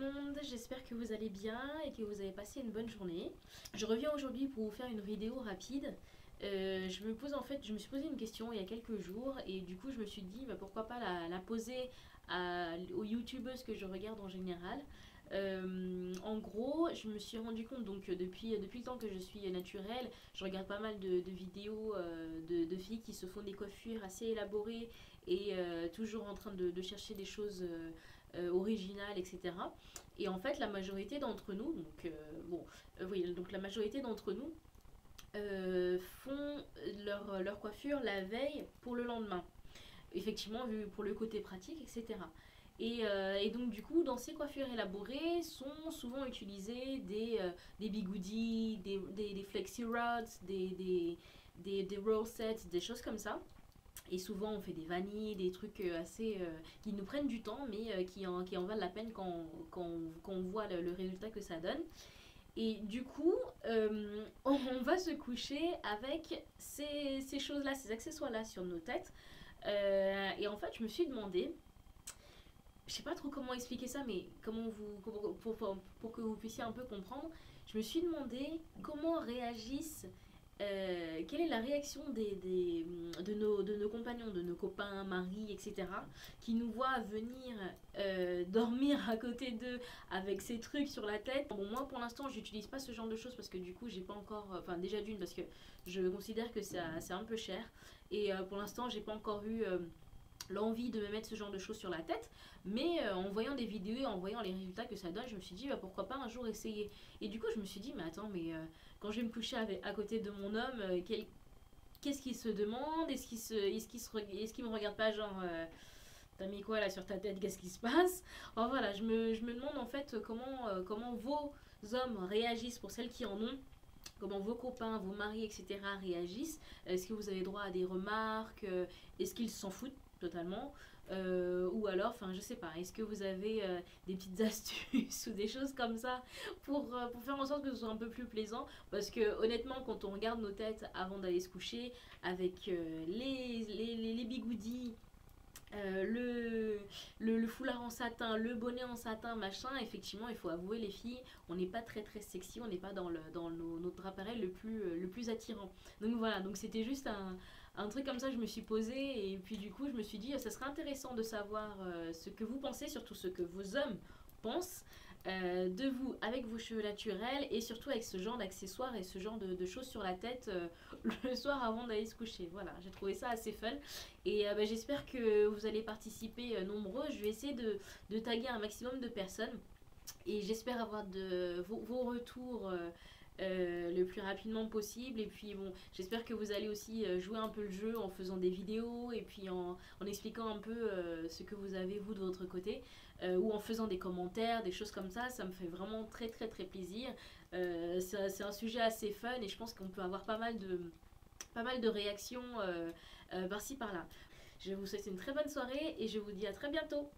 monde, j'espère que vous allez bien et que vous avez passé une bonne journée. Je reviens aujourd'hui pour vous faire une vidéo rapide. Je me suis posé une question il y a quelques jours et du coup je me suis dit pourquoi pas la poser aux youtubeuses que je regarde en général. En gros, je me suis rendu compte donc depuis le temps que je suis naturelle, je regarde pas mal de vidéos de filles qui se font des coiffures assez élaborées et toujours en train de chercher des choses originales, etc. Et en fait, la majorité d'entre nous, donc la majorité d'entre nous font leur coiffure la veille pour le lendemain. Effectivement, vu pour le côté pratique, etc. Et donc du coup, dans ces coiffures élaborées sont souvent utilisés des bigoudis, des flexi rods, des roll sets, des choses comme ça. Et souvent, on fait des vanilles, des trucs qui nous prennent du temps, mais qui en valent la peine quand on voit le résultat que ça donne. Et du coup, on va se coucher avec ces choses-là, ces accessoires-là sur nos têtes. Et en fait, je me suis demandé, je sais pas trop comment expliquer ça, mais pour que vous puissiez un peu comprendre, je me suis demandé comment réagissent quelle est la réaction de nos compagnons, de nos copains, maris, etc., qui nous voient venir dormir à côté d'eux avec ces trucs sur la tête. Bon, moi pour l'instant, j'utilise pas ce genre de choses parce que du coup, j'ai pas encore. Enfin, déjà d'une, parce que je considère que c'est un peu cher. Et pour l'instant, j'ai pas encore eu. L'envie de me mettre ce genre de choses sur la tête, mais en voyant des vidéos et en voyant les résultats que ça donne, je me suis dit pourquoi pas un jour essayer. Et du coup je me suis dit mais attends, mais quand je vais me coucher à côté de mon homme, qu'est-ce qu'il se demande, est-ce qu'il me regarde pas genre t'as mis quoi là sur ta tête, qu'est-ce qui se passe. Enfin voilà, je me demande en fait comment vos hommes réagissent, pour celles qui en ont, comment vos copains, vos maris, etc. réagissent. Est-ce que vous avez droit à des remarques, est-ce qu'ils s'en foutent totalement, ou alors, enfin je sais pas, est-ce que vous avez des petites astuces ou des choses comme ça pour faire en sorte que ce soit un peu plus plaisant, parce que honnêtement quand on regarde nos têtes avant d'aller se coucher avec les bigoudis, le foulard en satin, le bonnet en satin, machin, effectivement, il faut avouer, les filles, on n'est pas très très sexy, on n'est pas dans notre appareil le plus attirant. Donc voilà, donc c'était juste un truc comme ça que je me suis posé, et puis du coup, je me suis dit, ça serait intéressant de savoir ce que vous pensez, surtout ce que vos hommes pensent de vous avec vos cheveux naturels et surtout avec ce genre d'accessoires et ce genre de choses sur la tête le soir avant d'aller se coucher. Voilà, j'ai trouvé ça assez fun et j'espère que vous allez participer nombreux. Je vais essayer de taguer un maximum de personnes et j'espère avoir vos retours le plus rapidement possible. Et puis bon, j'espère que vous allez aussi jouer un peu le jeu en faisant des vidéos et puis en expliquant un peu ce que vous avez vous de votre côté, ou en faisant des commentaires, des choses comme ça me fait vraiment très très très plaisir. C'est un sujet assez fun et je pense qu'on peut avoir pas mal de réactions par-ci par-là. Je vous souhaite une très bonne soirée et je vous dis à très bientôt.